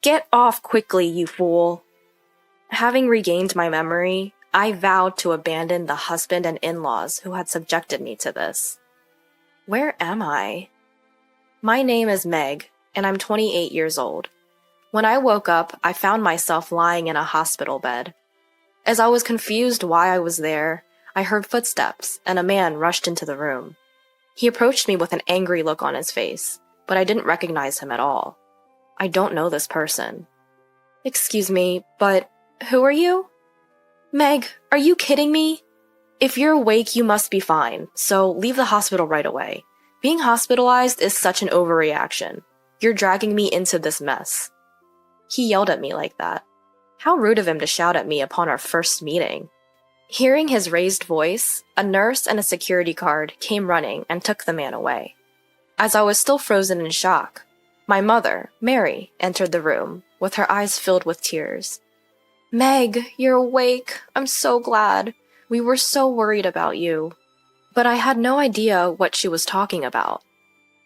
Get off quickly, you fool. Having regained my memory, I vowed to abandon the husband and in-laws who had subjected me to this. Where am I? My name is Meg, and I'm 28 years old. When I woke up, I found myself lying in a hospital bed. As I was confused why I was there, I heard footsteps, and a man rushed into the room. He approached me with an angry look on his face, but I didn't recognize him at all. I don't know this person. Excuse me, but who are you? Meg, are you kidding me? If you're awake, you must be fine, so leave the hospital right away. Being hospitalized is such an overreaction. You're dragging me into this mess. He yelled at me like that. How rude of him to shout at me upon our first meeting. Hearing his raised voice, a nurse and a security guard came running and took the man away. As I was still frozen in shock, my mother, Mary, entered the room, with her eyes filled with tears. Meg, you're awake. I'm so glad. We were so worried about you. But I had no idea what she was talking about.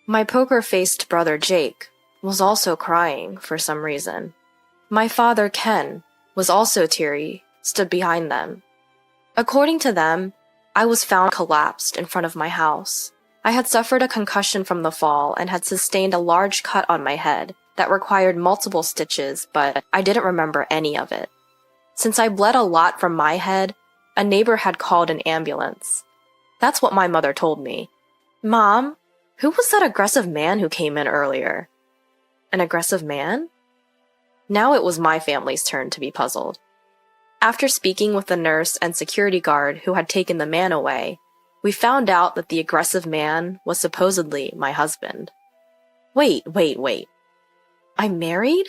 My poker-faced brother Jake was also crying for some reason. My father, Ken, was also teary, stood behind them. According to them, I was found collapsed in front of my house. I had suffered a concussion from the fall and had sustained a large cut on my head that required multiple stitches, but I didn't remember any of it. Since I bled a lot from my head, a neighbor had called an ambulance. That's what my mother told me. Mom, who was that aggressive man who came in earlier? An aggressive man? Now it was my family's turn to be puzzled. After speaking with the nurse and security guard who had taken the man away, we found out that the aggressive man was supposedly my husband. Wait. I'm married?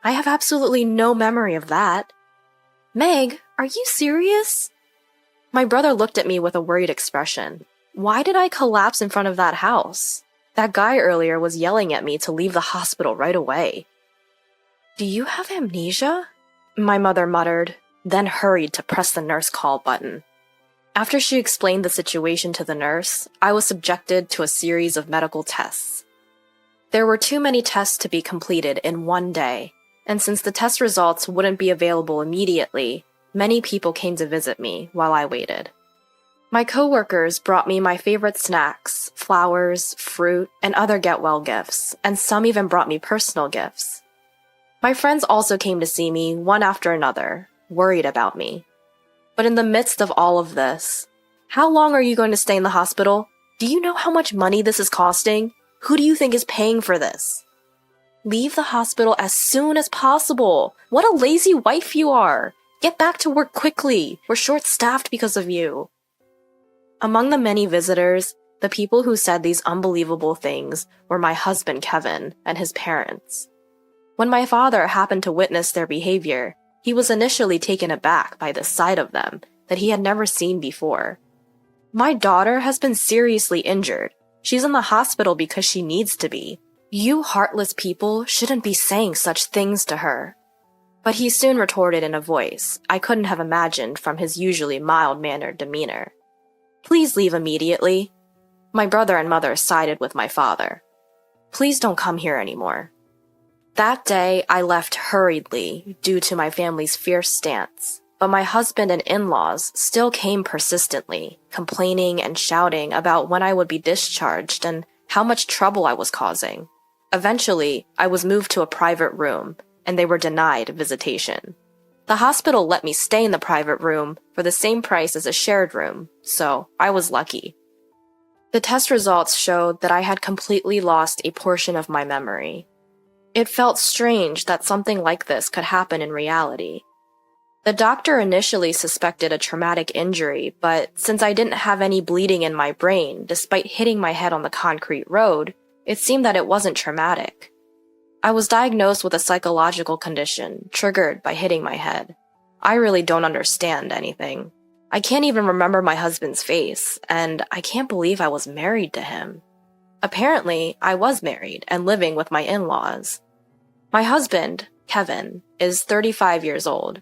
I have absolutely no memory of that. Meg, are you serious? My brother looked at me with a worried expression. Why did I collapse in front of that house? That guy earlier was yelling at me to leave the hospital right away. Do you have amnesia? My mother muttered, then hurried to press the nurse call button. After she explained the situation to the nurse, I was subjected to a series of medical tests. There were too many tests to be completed in one day, and since the test results wouldn't be available immediately, many people came to visit me while I waited. My coworkers brought me my favorite snacks, flowers, fruit, and other get-well gifts, and some even brought me personal gifts. My friends also came to see me one after another, worried about me. But in the midst of all of this, how long are you going to stay in the hospital? Do you know how much money this is costing? Who do you think is paying for this? Leave the hospital as soon as possible. What a lazy wife you are. Get back to work quickly. We're short-staffed because of you. Among the many visitors, the people who said these unbelievable things were my husband Kevin and his parents. When my father happened to witness their behavior, he was initially taken aback by the sight of them that he had never seen before. My daughter has been seriously injured. She's in the hospital because she needs to be. You heartless people shouldn't be saying such things to her. But he soon retorted in a voice I couldn't have imagined from his usually mild-mannered demeanor. Please leave immediately. My brother and mother sided with my father. Please don't come here anymore. That day, I left hurriedly due to my family's fierce stance, but my husband and in-laws still came persistently, complaining and shouting about when I would be discharged and how much trouble I was causing. Eventually, I was moved to a private room, and they were denied visitation. The hospital let me stay in the private room for the same price as a shared room, so I was lucky. The test results showed that I had completely lost a portion of my memory. It felt strange that something like this could happen in reality. The doctor initially suspected a traumatic injury, but since I didn't have any bleeding in my brain despite hitting my head on the concrete road, it seemed that it wasn't traumatic. I was diagnosed with a psychological condition triggered by hitting my head. I really don't understand anything. I can't even remember my husband's face, and I can't believe I was married to him. Apparently, I was married and living with my in-laws. My husband, Kevin, is 35 years old.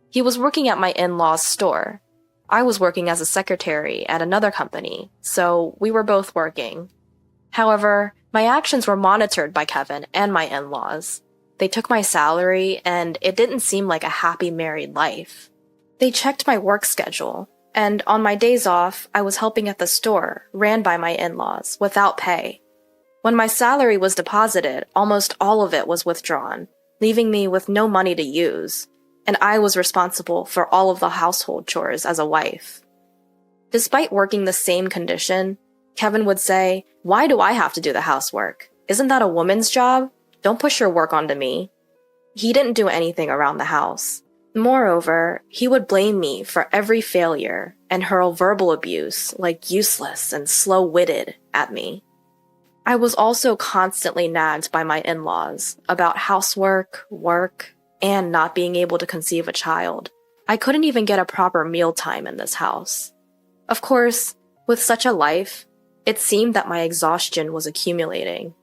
He was working at my in-laws' store. I was working as a secretary at another company, so we were both working. However, my actions were monitored by Kevin and my in-laws. They took my salary, and it didn't seem like a happy married life. They checked my work schedule, and on my days off, I was helping at the store, ran by my in-laws, without pay. When my salary was deposited, almost all of it was withdrawn, leaving me with no money to use, and I was responsible for all of the household chores as a wife. Despite working the same condition, Kevin would say, "Why do I have to do the housework? Isn't that a woman's job? Don't push your work onto me." He didn't do anything around the house. Moreover, he would blame me for every failure and hurl verbal abuse, like useless and slow-witted, at me. I was also constantly nagged by my in-laws about housework, work, and not being able to conceive a child. I couldn't even get a proper mealtime in this house. Of course, with such a life, it seemed that my exhaustion was accumulating.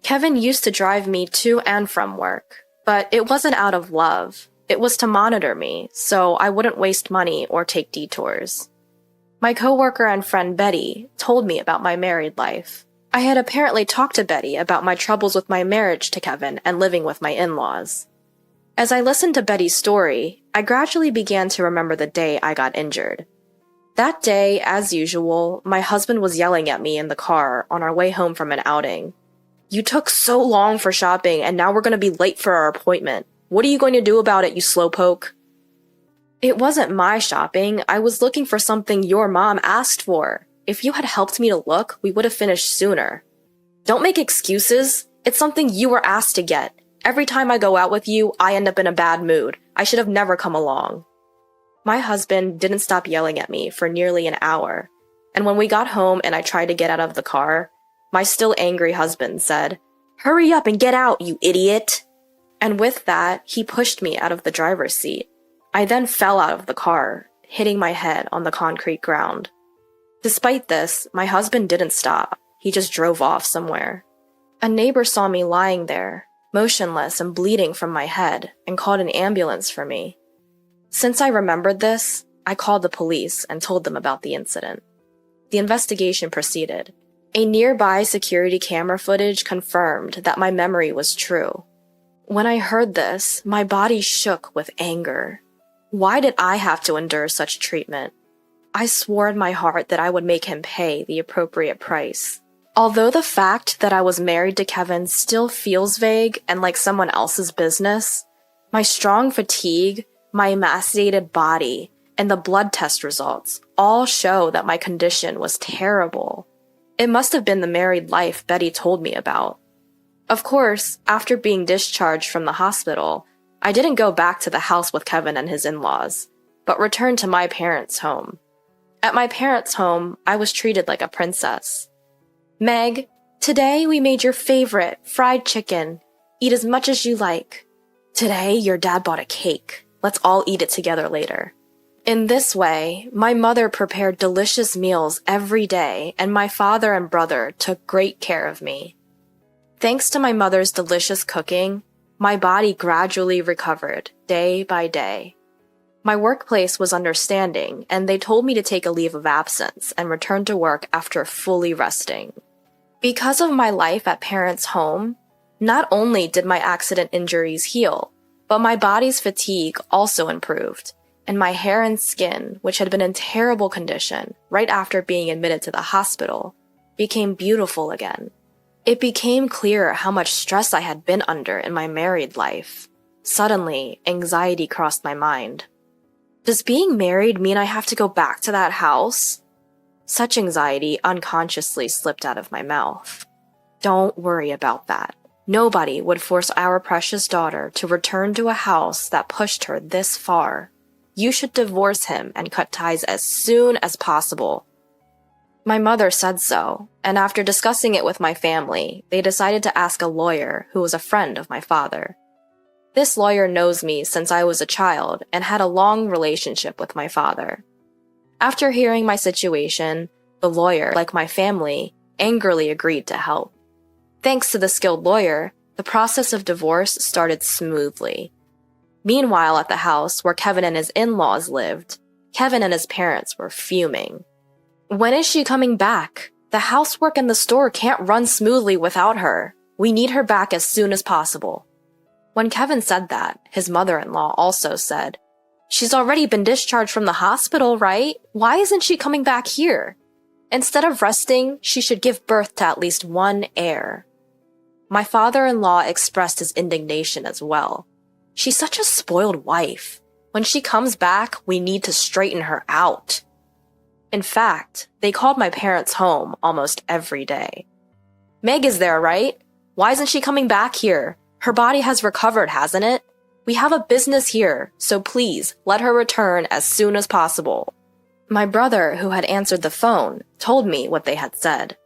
Kevin used to drive me to and from work, but it wasn't out of love. It was to monitor me, so I wouldn't waste money or take detours. My coworker and friend Betty told me about my married life. I had apparently talked to Betty about my troubles with my marriage to Kevin and living with my in-laws. As I listened to Betty's story, I gradually began to remember the day I got injured. That day, as usual, my husband was yelling at me in the car on our way home from an outing. "You took so long for shopping, and now we're going to be late for our appointment. What are you going to do about it, you slowpoke?" It wasn't my shopping. I was looking for something your mom asked for. If you had helped me to look, we would have finished sooner. Don't make excuses. It's something you were asked to get. Every time I go out with you, I end up in a bad mood. I should have never come along. My husband didn't stop yelling at me for nearly an hour, and when we got home and I tried to get out of the car, my still angry husband said, "Hurry up and get out, you idiot!" And with that, he pushed me out of the driver's seat. I then fell out of the car, hitting my head on the concrete ground. Despite this, my husband didn't stop. He just drove off somewhere. A neighbor saw me lying there, motionless and bleeding from my head, and called an ambulance for me. Since I remembered this, I called the police and told them about the incident. The investigation proceeded. A nearby security camera footage confirmed that my memory was true. When I heard this, my body shook with anger. Why did I have to endure such treatment? I swore in my heart that I would make him pay the appropriate price. Although the fact that I was married to Kevin still feels vague and like someone else's business, my strong fatigue, my emaciated body, and the blood test results all show that my condition was terrible. It must have been the married life Betty told me about. Of course, after being discharged from the hospital, I didn't go back to the house with Kevin and his in-laws, but returned to my parents' home. At my parents' home, I was treated like a princess. "Meg, today we made your favorite, fried chicken. Eat as much as you like. Today, your dad bought a cake. Let's all eat it together later." In this way, my mother prepared delicious meals every day, and my father and brother took great care of me. Thanks to my mother's delicious cooking, my body gradually recovered, day by day. My workplace was understanding, and they told me to take a leave of absence and return to work after fully resting. Because of my life at parents' home, not only did my accident injuries heal, but my body's fatigue also improved, and my hair and skin, which had been in terrible condition right after being admitted to the hospital, became beautiful again. It became clear how much stress I had been under in my married life. Suddenly, anxiety crossed my mind. Does being married mean I have to go back to that house? Such anxiety unconsciously slipped out of my mouth. Don't worry about that. Nobody would force our precious daughter to return to a house that pushed her this far. You should divorce him and cut ties as soon as possible. My mother said so, and after discussing it with my family, they decided to ask a lawyer who was a friend of my father. This lawyer knows me since I was a child and had a long relationship with my father. After hearing my situation, the lawyer, like my family, angrily agreed to help. Thanks to the skilled lawyer, the process of divorce started smoothly. Meanwhile, at the house where Kevin and his in-laws lived, Kevin and his parents were fuming. "When is she coming back? The housework and the store can't run smoothly without her. We need her back as soon as possible." When Kevin said that, his mother-in-law also said, "She's already been discharged from the hospital, right? Why isn't she coming back here? Instead of resting, she should give birth to at least one heir." My father-in-law expressed his indignation as well. "She's such a spoiled wife. When she comes back, we need to straighten her out." In fact, they called my parents home almost every day. "Meg is there, right? Why isn't she coming back here? Her body has recovered, hasn't it? We have a business here, so please let her return as soon as possible." My brother, who had answered the phone, told me what they had said.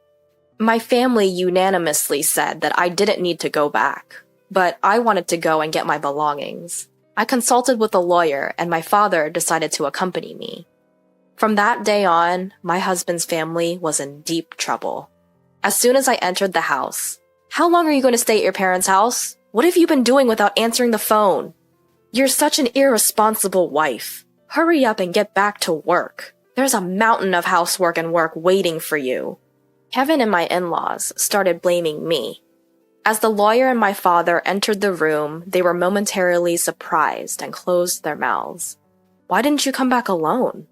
My family unanimously said that I didn't need to go back, but I wanted to go and get my belongings. I consulted with a lawyer, and my father decided to accompany me. From that day on, my husband's family was in deep trouble. As soon as I entered the house, "How long are you going to stay at your parents' house? What have you been doing without answering the phone? You're such an irresponsible wife. Hurry up and get back to work. There's a mountain of housework and work waiting for you." Kevin and my in-laws started blaming me. As the lawyer and my father entered the room, they were momentarily surprised and closed their mouths. "Why didn't you come back alone?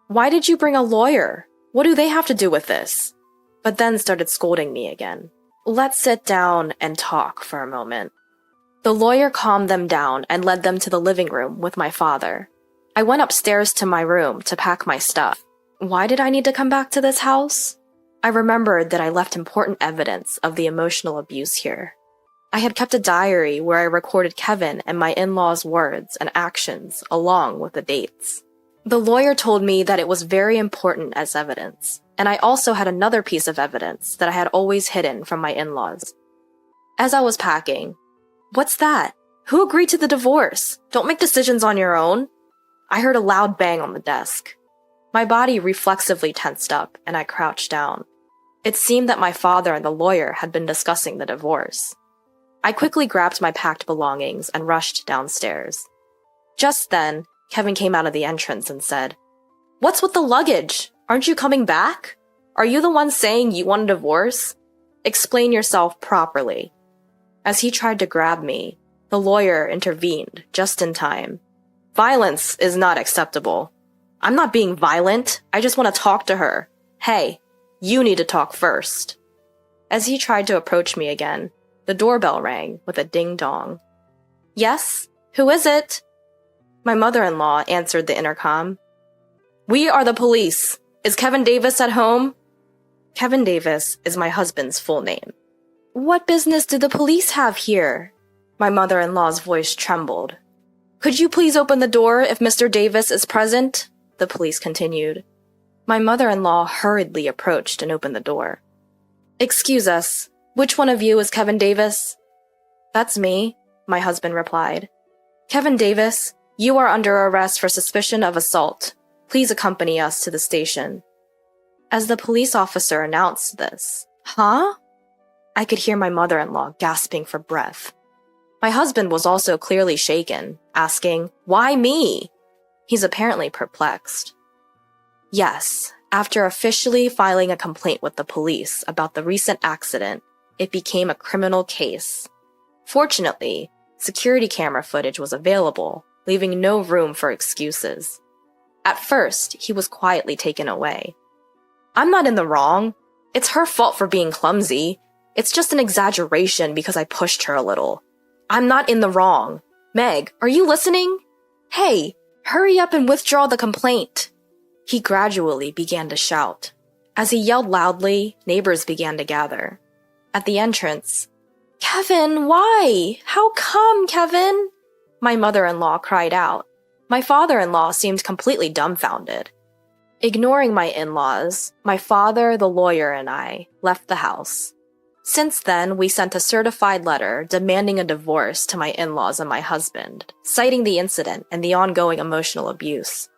Why did you bring a lawyer? What do they have to do with this?" But then started scolding me again. "Let's sit down and talk for a moment." The lawyer calmed them down and led them to the living room with my father. I went upstairs to my room to pack my stuff. Why did I need to come back to this house? I remembered that I left important evidence of the emotional abuse here. I had kept a diary where I recorded Kevin and my in-laws' words and actions along with the dates. The lawyer told me that it was very important as evidence, and I also had another piece of evidence that I had always hidden from my in-laws. As I was packing, "What's that? Who agreed to the divorce? Don't make decisions on your own." I heard a loud bang on the desk. My body reflexively tensed up, and I crouched down. It seemed that my father and the lawyer had been discussing the divorce. I quickly grabbed my packed belongings and rushed downstairs. Just then, Kevin came out of the entrance and said, "What's with the luggage? Aren't you coming back? Are you the one saying you want a divorce? Explain yourself properly." As he tried to grab me, the lawyer intervened just in time. "Violence is not acceptable." "I'm not being violent. I just want to talk to her." "Hey, you need to talk first." As he tried to approach me again, the doorbell rang with a ding-dong. "Yes? Who is it?" My mother-in-law answered the intercom. "We are the police. Is Kevin Davis at home?" Kevin Davis is my husband's full name. "What business do the police have here?" My mother-in-law's voice trembled. "Could you please open the door if Mr. Davis is present?" the police continued. My mother-in-law hurriedly approached and opened the door. "Excuse us, which one of you is Kevin Davis?" "That's me," my husband replied. "Kevin Davis, you are under arrest for suspicion of assault. Please accompany us to the station." As the police officer announced this, "Huh?" I could hear my mother-in-law gasping for breath. My husband was also clearly shaken, asking, "Why me?" He's apparently perplexed. Yes, after officially filing a complaint with the police about the recent accident, it became a criminal case. Fortunately, security camera footage was available, leaving no room for excuses. At first, he was quietly taken away. "I'm not in the wrong. It's her fault for being clumsy. It's just an exaggeration because I pushed her a little. I'm not in the wrong. Meg, are you listening? Hey, hurry up and withdraw the complaint." He gradually began to shout. As he yelled loudly, neighbors began to gather. At the entrance, "Kevin, why? How come, Kevin?" My mother-in-law cried out. My father-in-law seemed completely dumbfounded. Ignoring my in-laws, my father, the lawyer, and I left the house. Since then, we sent a certified letter demanding a divorce to my in-laws and my husband, citing the incident and the ongoing emotional abuse.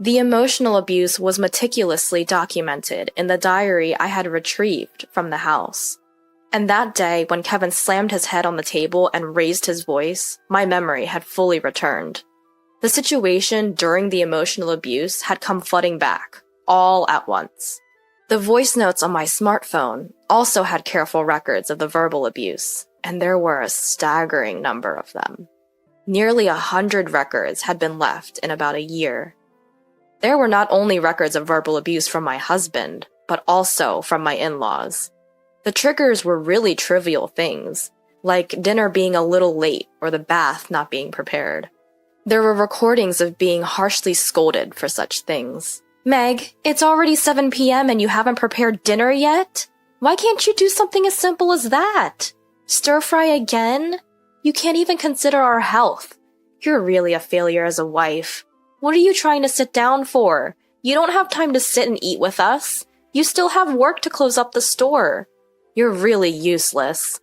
The emotional abuse was meticulously documented in the diary I had retrieved from the house. And that day, when Kevin slammed his head on the table and raised his voice, my memory had fully returned. The situation during the emotional abuse had come flooding back, all at once. The voice notes on my smartphone also had careful records of the verbal abuse, and there were a staggering number of them. Nearly 100 records had been left in about a year. There were not only records of verbal abuse from my husband, but also from my in-laws. The triggers were really trivial things, like dinner being a little late or the bath not being prepared. There were recordings of being harshly scolded for such things. "Meg, it's already 7 p.m. and you haven't prepared dinner yet? Why can't you do something as simple as that? Stir fry again? You can't even consider our health. You're really a failure as a wife. What are you trying to sit down for? You don't have time to sit and eat with us. You still have work to close up the store. You're really useless."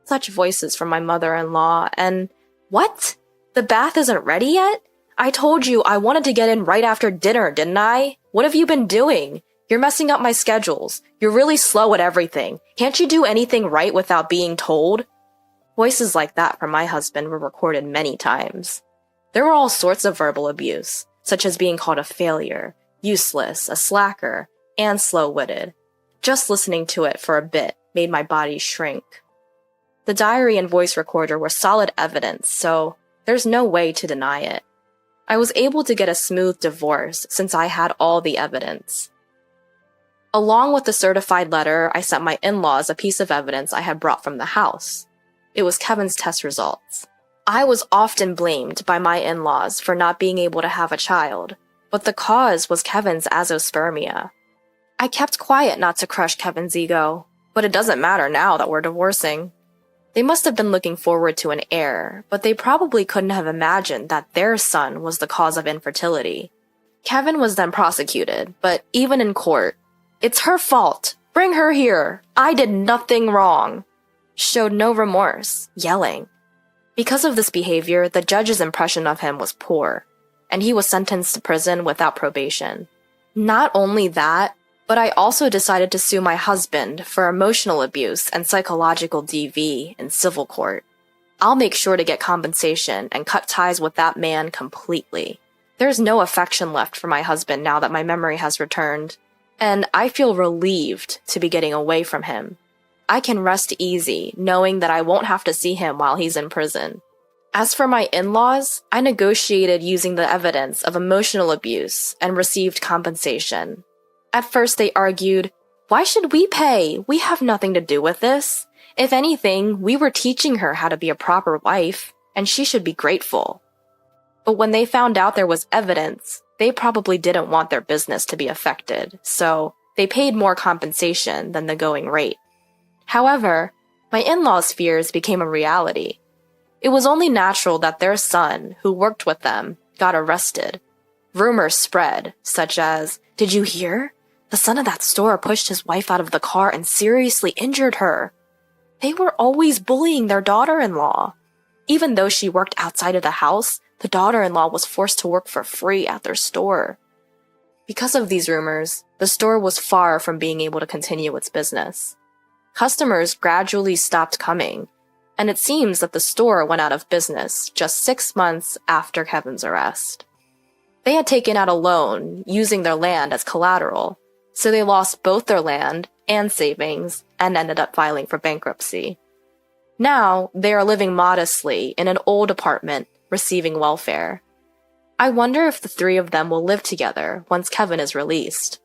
Such voices from my mother-in-law, and what? The bath isn't ready yet? I told you I wanted to get in right after dinner, didn't I? What have you been doing? You're messing up my schedules. You're really slow at everything. Can't you do anything right without being told? Voices like that from my husband were recorded many times. There were all sorts of verbal abuse, such as being called a failure, useless, a slacker, and slow-witted. Just listening to it for a bit made my body shrink. The diary and voice recorder were solid evidence, so there's no way to deny it. I was able to get a smooth divorce since I had all the evidence. Along with the certified letter, I sent my in-laws a piece of evidence I had brought from the house. It was Kevin's test results. I was often blamed by my in-laws for not being able to have a child, but the cause was Kevin's azoospermia. I kept quiet not to crush Kevin's ego, but it doesn't matter now that we're divorcing. They must have been looking forward to an heir, but they probably couldn't have imagined that their son was the cause of infertility. Kevin was then prosecuted, but even in court, "It's her fault. Bring her here. I did nothing wrong," showed no remorse, yelling. Because of this behavior, the judge's impression of him was poor, and he was sentenced to prison without probation. Not only that, but I also decided to sue my husband for emotional abuse and psychological DV in civil court. I'll make sure to get compensation and cut ties with that man completely. There's no affection left for my husband now that my memory has returned, and I feel relieved to be getting away from him. I can rest easy knowing that I won't have to see him while he's in prison. As for my in-laws, I negotiated using the evidence of emotional abuse and received compensation. At first they argued, "Why should we pay? We have nothing to do with this. If anything, we were teaching her how to be a proper wife, and she should be grateful." But when they found out there was evidence, they probably didn't want their business to be affected, so they paid more compensation than the going rate. However, my in-laws' fears became a reality. It was only natural that their son, who worked with them, got arrested. Rumors spread, such as, "Did you hear? The son of that store pushed his wife out of the car and seriously injured her." They were always bullying their daughter-in-law. Even though she worked outside of the house, the daughter-in-law was forced to work for free at their store. Because of these rumors, the store was far from being able to continue its business. Customers gradually stopped coming, and it seems that the store went out of business just 6 months after Kevin's arrest. They had taken out a loan using their land as collateral, so they lost both their land and savings and ended up filing for bankruptcy. Now, they are living modestly in an old apartment, receiving welfare. I wonder if the three of them will live together once Kevin is released.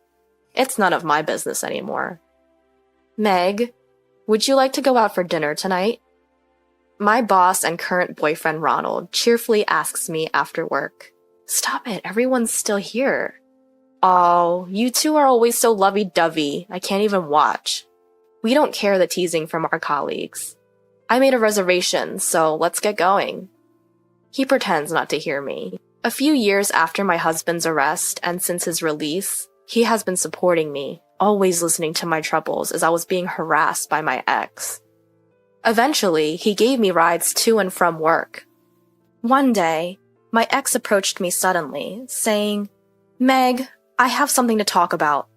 It's none of my business anymore. "Meg, would you like to go out for dinner tonight?" My boss and current boyfriend Ronald cheerfully asks me after work. "Stop it, everyone's still here." "Oh, you two are always so lovey-dovey, I can't even watch." We don't care the teasing from our colleagues. I made a reservation, so let's get going. He pretends not to hear me. A few years after my husband's arrest and since his release, he has been supporting me, always listening to my troubles as I was being harassed by my ex. Eventually, he gave me rides to and from work. One day, my ex approached me suddenly, saying, "Meg, I have something to talk about.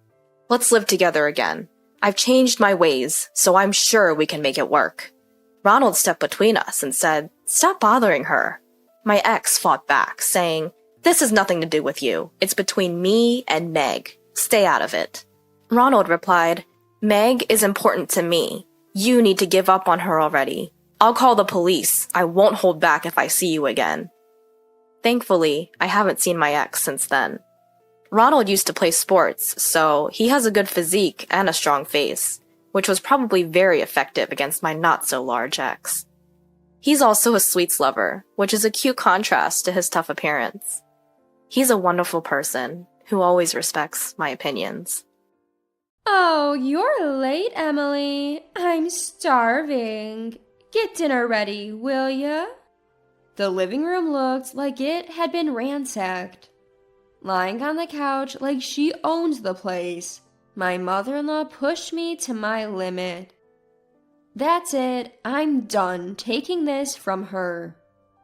Let's live together again. I've changed my ways, so I'm sure we can make it work." Ronald stepped between us and said, "Stop bothering her." My ex fought back, saying, "This has nothing to do with you. It's between me and Meg. Stay out of it." Ronald replied, "Meg is important to me. You need to give up on her already. I'll call the police. I won't hold back if I see you again. Thankfully, I haven't seen my ex since then. Ronald used to play sports, so he has a good physique and a strong face, which was probably very effective against my not-so-large ex. He's also a sweets lover, which is a cute contrast to his tough appearance. He's a wonderful person who always respects my opinions. Oh, you're late, Emily. I'm starving. Get dinner ready, will ya? The living room looked like it had been ransacked. Lying on the couch like she owned the place, my mother-in-law pushed me to my limit. That's it, I'm done taking this from her.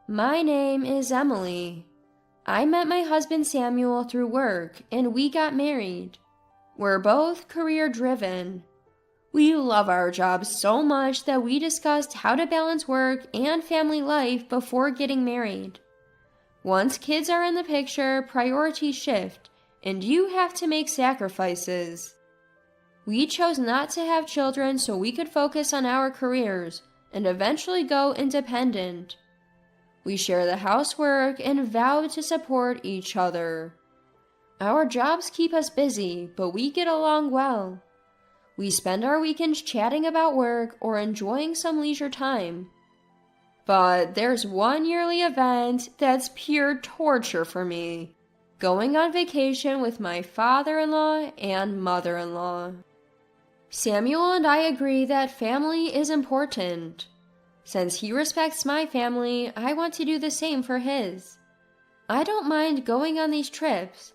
My name is Emily. I met my husband Samuel through work, and we got married. We're both career-driven. We love our jobs so much that we discussed how to balance work and family life before getting married. Once kids are in the picture, priorities shift, and you have to make sacrifices. We chose not to have children so we could focus on our careers and eventually go independent. We share the housework and vow to support each other. Our jobs keep us busy, but we get along well. We spend our weekends chatting about work or enjoying some leisure time. But there's one yearly event that's pure torture for me: going on vacation with my father-in-law and mother-in-law. Samuel and I agree that family is important. Since he respects my family, I want to do the same for his. I don't mind going on these trips.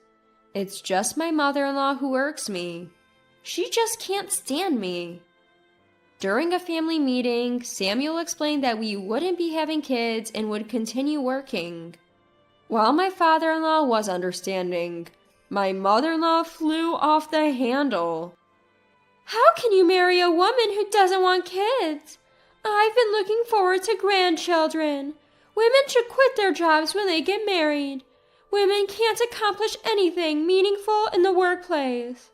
It's just my mother-in-law who irks me. She just can't stand me. During a family meeting, Samuel explained that we wouldn't be having kids and would continue working. While my father-in-law was understanding, my mother-in-law flew off the handle. How can you marry a woman who doesn't want kids? I've been looking forward to grandchildren. Women should quit their jobs when they get married. Women can't accomplish anything meaningful in the workplace.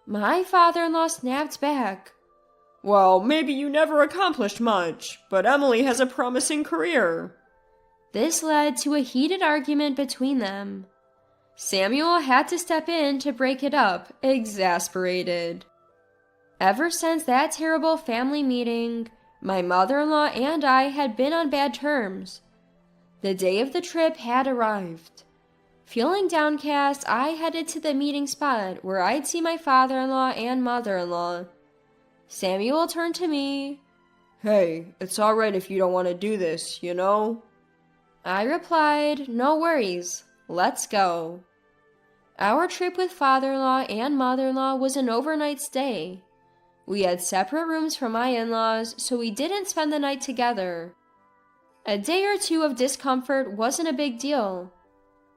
My father-in-law snapped back. Well, maybe you never accomplished much, but Emily has a promising career. This led to a heated argument between them. Samuel had to step in to break it up, exasperated. Ever since that terrible family meeting, my mother-in-law and I had been on bad terms. The day of the trip had arrived. Feeling downcast, I headed to the meeting spot where I'd see my father-in-law and mother-in-law. Samuel turned to me. Hey, it's alright if you don't want to do this, you know? I replied, no worries, let's go. Our trip with father-in-law and mother-in-law was an overnight stay. We had separate rooms for my in-laws, so we didn't spend the night together. A day or two of discomfort wasn't a big deal.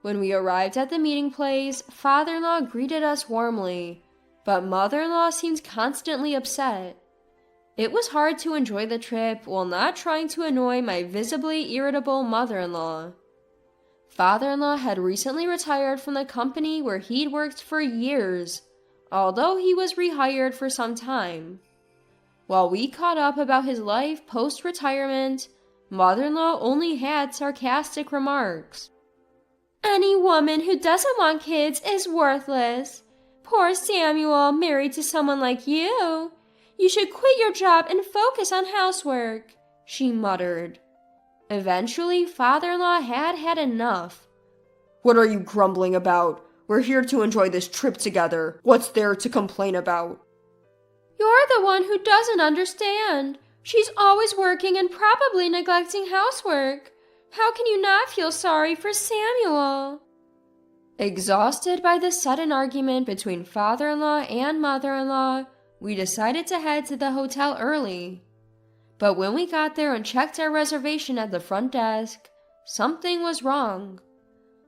When we arrived at the meeting place, father-in-law greeted us warmly, but mother-in-law seemed constantly upset. It was hard to enjoy the trip while not trying to annoy my visibly irritable mother-in-law. Father-in-law had recently retired from the company where he'd worked for years, although he was rehired for some time. While we caught up about his life post-retirement, mother-in-law only had sarcastic remarks. Any woman who doesn't want kids is worthless. Poor Samuel married to someone like you. You should quit your job and focus on housework, she muttered. Eventually, father-in-law had enough. What are you grumbling about? We're here to enjoy this trip together. What's there to complain about? You're the one who doesn't understand. She's always working and probably neglecting housework. How can you not feel sorry for Samuel? Exhausted by the sudden argument between father-in-law and mother-in-law, we decided to head to the hotel early. But when we got there and checked our reservation at the front desk, something was wrong.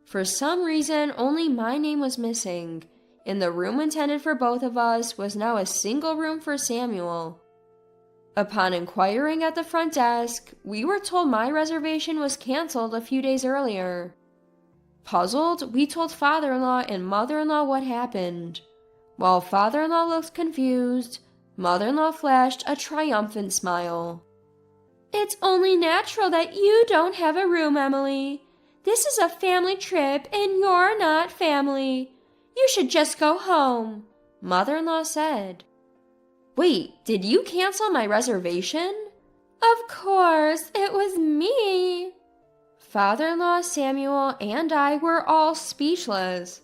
For some reason, only my name was missing, and the room intended for both of us was now a single room for Samuel. Upon inquiring at the front desk, we were told my reservation was canceled a few days earlier. Puzzled, we told father-in-law and mother-in-law what happened. While father-in-law looked confused, mother-in-law flashed a triumphant smile. It's only natural that you don't have a room, Emily. This is a family trip and you're not family. You should just go home, Mother-in-law said. Wait, did you cancel my reservation? Of course, it was me. Father-in-law Samuel and I were all speechless.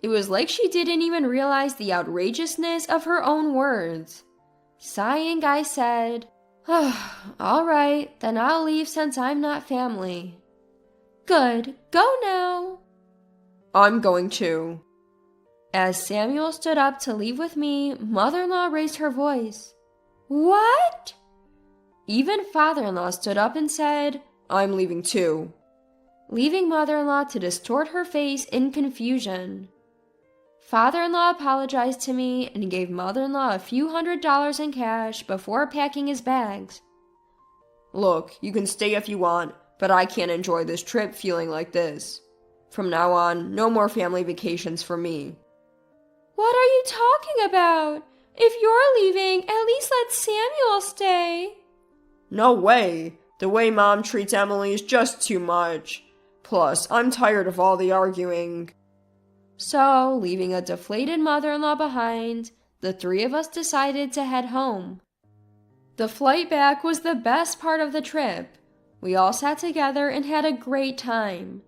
It was like she didn't even realize the outrageousness of her own words. Sighing, I said, all right, then I'll leave since I'm not family. Good, go now. I'm going too. As Samuel stood up to leave with me, Mother-in-law raised her voice. What? Even Father-in-law stood up and said, I'm leaving too. Leaving Mother-in-law to distort her face in confusion. Father-in-law apologized to me and gave Mother-in-law a few $100s in cash before packing his bags. Look, you can stay if you want, but I can't enjoy this trip feeling like this. From now on, no more family vacations for me. What are you talking about? If you're leaving, at least let Samuel stay. No way. The way Mom treats Emily is just too much. Plus, I'm tired of all the arguing. So, leaving a deflated mother-in-law behind, the three of us decided to head home. The flight back was the best part of the trip. We all sat together and had a great time.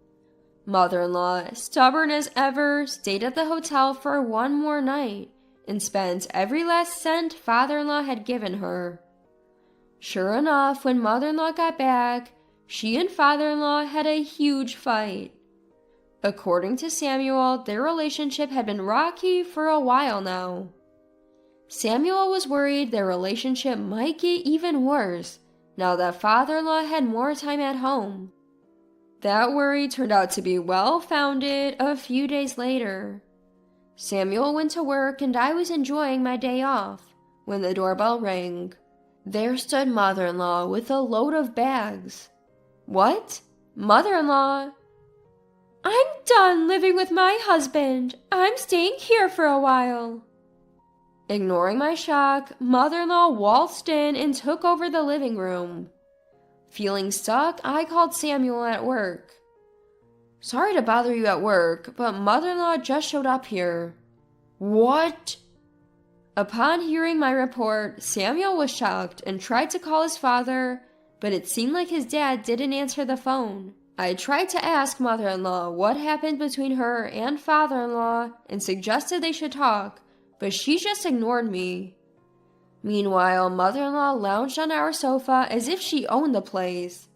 Mother-in-law, stubborn as ever, stayed at the hotel for one more night and spent every last cent father-in-law had given her. Sure enough, when mother-in-law got back, she and father-in-law had a huge fight. According to Samuel, their relationship had been rocky for a while now. Samuel was worried their relationship might get even worse now that father-in-law had more time at home. That worry turned out to be well-founded a few days later. Samuel went to work and I was enjoying my day off when the doorbell rang. There stood mother-in-law with a load of bags. What? Mother-in-law? I'm done living with my husband. I'm staying here for a while. Ignoring my shock, mother-in-law waltzed in and took over the living room. Feeling stuck, I called Samuel at work. Sorry to bother you at work, but mother-in-law just showed up here. What? Upon hearing my report, Samuel was shocked and tried to call his father, but it seemed like his dad didn't answer the phone. I tried to ask mother-in-law what happened between her and father-in-law and suggested they should talk, but she just ignored me. Meanwhile, mother-in-law lounged on our sofa as if she owned the place.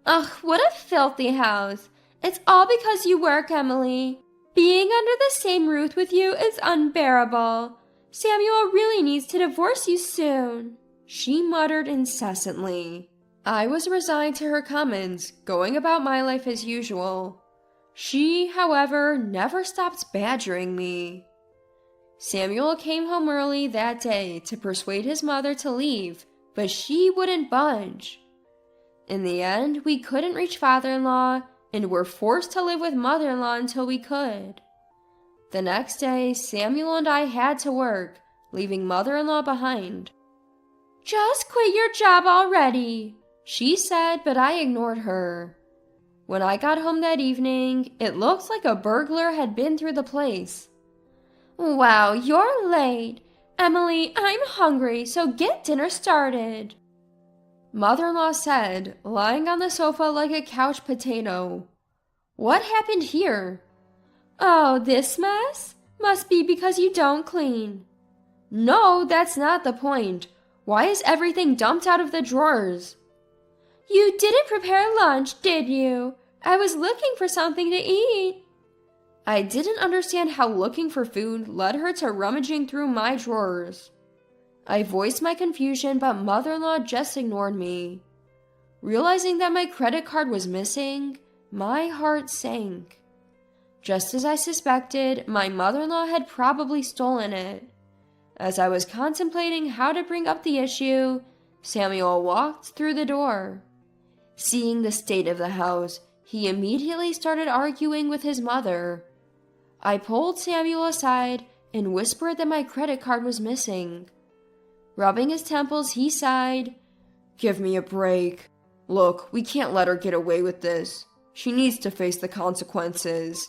Ugh, what a filthy house. It's all because you work, Emily. Being under the same roof with you is unbearable. Samuel really needs to divorce you soon, she muttered incessantly. I was resigned to her comments, going about my life as usual. She, however, never stopped badgering me. Samuel came home early that day to persuade his mother to leave, but she wouldn't budge. In the end, we couldn't reach father-in-law and were forced to live with mother-in-law until we could. The next day, Samuel and I had to work, leaving mother-in-law behind. Just quit your job already, she said, but I ignored her. When I got home that evening, it looked like a burglar had been through the place. Wow, you're late. Emily, I'm hungry, so get dinner started. Mother-in-law said, lying on the sofa like a couch potato. What happened here? Oh, this mess? Must be because you don't clean. No, that's not the point. Why is everything dumped out of the drawers? You didn't prepare lunch, did you? I was looking for something to eat. I didn't understand how looking for food led her to rummaging through my drawers. I voiced my confusion, but mother-in-law just ignored me. Realizing that my credit card was missing, my heart sank. Just as I suspected, my mother-in-law had probably stolen it. As I was contemplating how to bring up the issue, Samuel walked through the door. Seeing the state of the house, he immediately started arguing with his mother. I pulled Samuel aside and whispered that my credit card was missing. Rubbing his temples, he sighed. Give me a break. Look, we can't let her get away with this. She needs to face the consequences.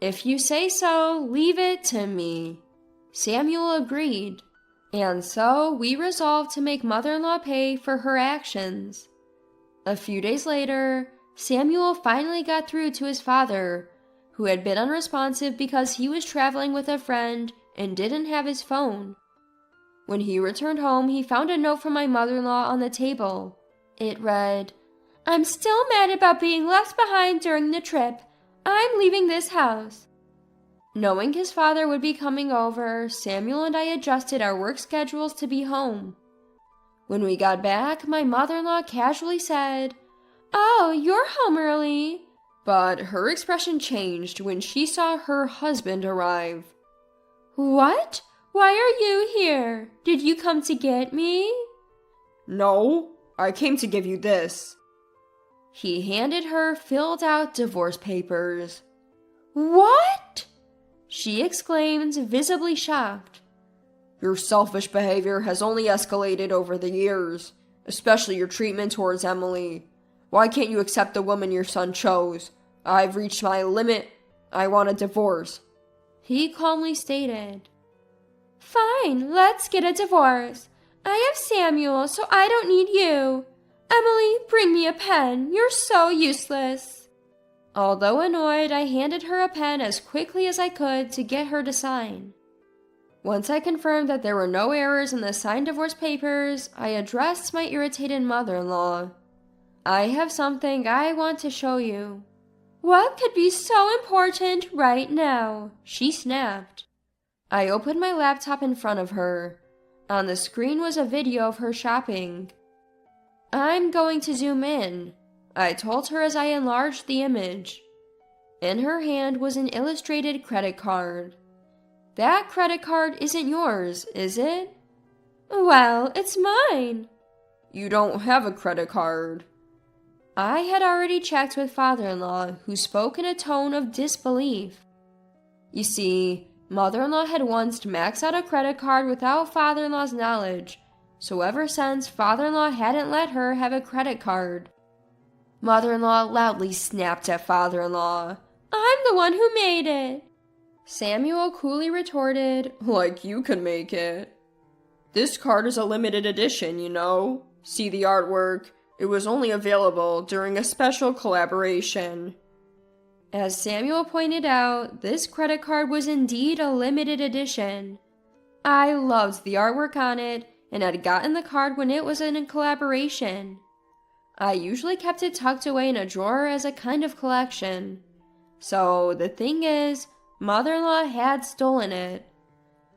If you say so, leave it to me. Samuel agreed, and so we resolved to make mother-in-law pay for her actions. A few days later, Samuel finally got through to his father, who had been unresponsive because he was traveling with a friend and didn't have his phone. When he returned home, he found a note from my mother-in-law on the table. It read, "I'm still mad about being left behind during the trip. I'm leaving this house." Knowing his father would be coming over, Samuel and I adjusted our work schedules to be home. When we got back, my mother-in-law casually said, "Oh, you're home early." But her expression changed when she saw her husband arrive. "What? Why are you here? Did you come to get me?" No, I came to give you this. He handed her filled-out divorce papers. "What?" she exclaimed, visibly shocked. Your selfish behavior has only escalated over the years, especially your treatment towards Emily. Why can't you accept the woman your son chose? I've reached my limit. I want a divorce," he calmly stated. "Fine, let's get a divorce. I have Samuel, so I don't need you. Emily, bring me a pen. You're so useless." Although annoyed, I handed her a pen as quickly as I could to get her to sign. Once I confirmed that there were no errors in the signed divorce papers, I addressed my irritated mother-in-law. "I have something I want to show you." "What could be so important right now?" she snapped. I opened my laptop in front of her. On the screen was a video of her shopping. "I'm going to zoom in," I told her as I enlarged the image. In her hand was an illustrated credit card. "That credit card isn't yours, is it?" "Well, it's mine." You don't have a credit card. I had already checked with father-in-law, who spoke in a tone of disbelief. You see, mother-in-law had once maxed out a credit card without father-in-law's knowledge, so ever since, father-in-law hadn't let her have a credit card. Mother-in-law loudly snapped at father-in-law. "I'm the one who made it." Samuel coolly retorted, Like you could make it. This card is a limited edition, you know. See the artwork? It was only available during a special collaboration. As Samuel pointed out, this credit card was indeed a limited edition. I loved the artwork on it, and had gotten the card when it was in a collaboration. I usually kept it tucked away in a drawer as a kind of collection. So the thing is, mother-in-law had stolen it.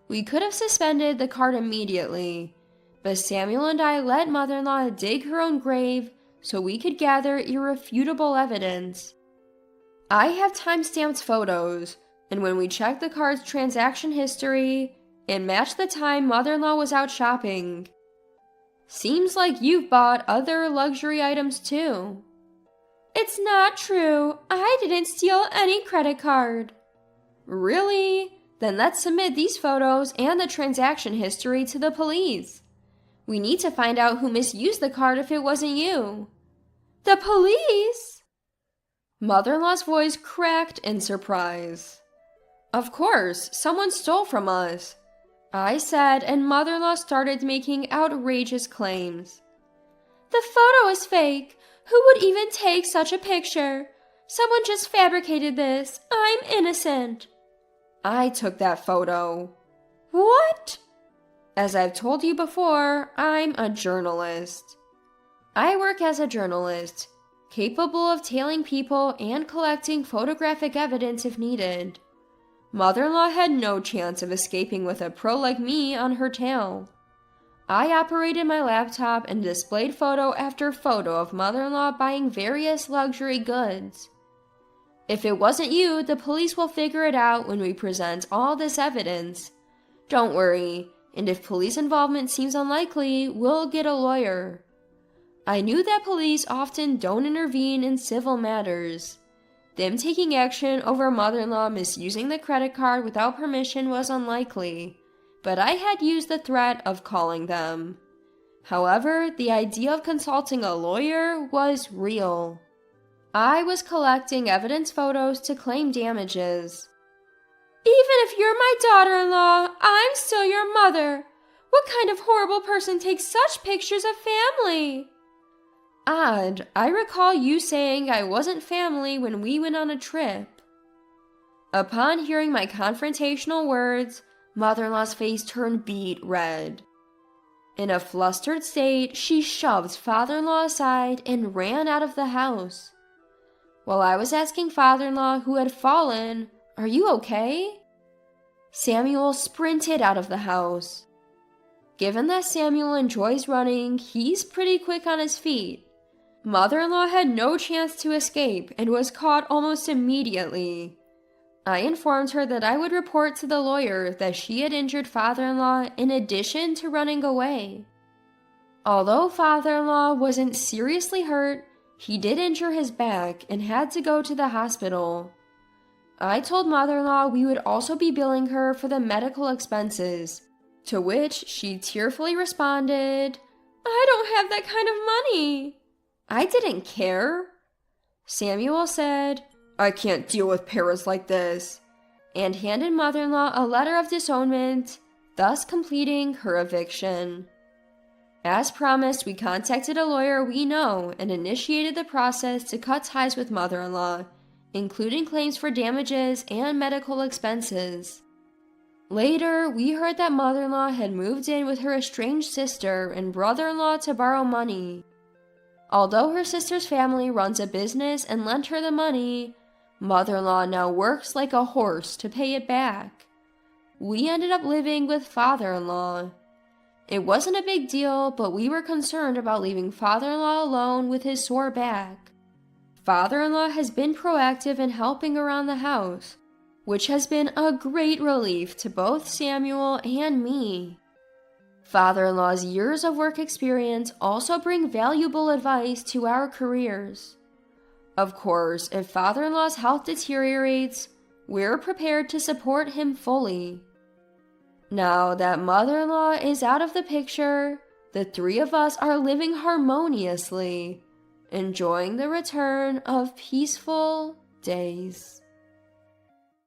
We could have suspended the card immediately, but Samuel and I let mother-in-law dig her own grave so we could gather irrefutable evidence. I have time-stamped photos, and when we checked the card's transaction history, it matched the time mother-in-law was out shopping. Seems like you've bought other luxury items too. It's not true. I didn't steal any credit card. Really? Then let's submit these photos and the transaction history to the police. We need to find out who misused the card if it wasn't you. The police? Mother-in-law's voice cracked in surprise. Of course, someone stole from us, I said, and mother-in-law started making outrageous claims. The photo is fake. Who would even take such a picture? Someone just fabricated this. I'm innocent. I took that photo. What? As I've told you before, I'm a journalist. I work as a journalist, capable of tailing people and collecting photographic evidence if needed. Mother-in-law had no chance of escaping with a pro like me on her tail. I operated my laptop and displayed photo after photo of mother-in-law buying various luxury goods. If it wasn't you, the police will figure it out when we present all this evidence. Don't worry, and if police involvement seems unlikely, we'll get a lawyer. I knew that police often don't intervene in civil matters. Them taking action over mother-in-law misusing the credit card without permission was unlikely, but I had used the threat of calling them. However, the idea of consulting a lawyer was real. I was collecting evidence photos to claim damages. Even if you're my daughter-in-law, I'm still your mother. What kind of horrible person takes such pictures of family? Odd, I recall you saying I wasn't family when we went on a trip. Upon hearing my confrontational words, mother-in-law's face turned beet red. In a flustered state, she shoved father-in-law aside and ran out of the house. While I was asking father-in-law who had fallen, "Are you okay?" Samuel sprinted out of the house. Given that Samuel enjoys running, he's pretty quick on his feet. Mother-in-law had no chance to escape and was caught almost immediately. I informed her that I would report to the lawyer that she had injured father-in-law in addition to running away. Although father-in-law wasn't seriously hurt, he did injure his back and had to go to the hospital. I told mother-in-law we would also be billing her for the medical expenses, to which she tearfully responded, "I don't have that kind of money." I didn't care. Samuel said, "I can't deal with parents like this," and handed mother-in-law a letter of disownment, thus completing her eviction. As promised, we contacted a lawyer we know and initiated the process to cut ties with mother-in-law, including claims for damages and medical expenses. Later, we heard that mother-in-law had moved in with her estranged sister and brother-in-law to borrow money. Although her sister's family runs a business and lent her the money, mother-in-law now works like a horse to pay it back. We ended up living with father-in-law. It wasn't a big deal, but we were concerned about leaving father-in-law alone with his sore back. Father-in-law has been proactive in helping around the house, which has been a great relief to both Samuel and me. Father-in-law's years of work experience also bring valuable advice to our careers. Of course, if father-in-law's health deteriorates, we're prepared to support him fully. Now that mother-in-law is out of the picture, the three of us are living harmoniously, enjoying the return of peaceful days.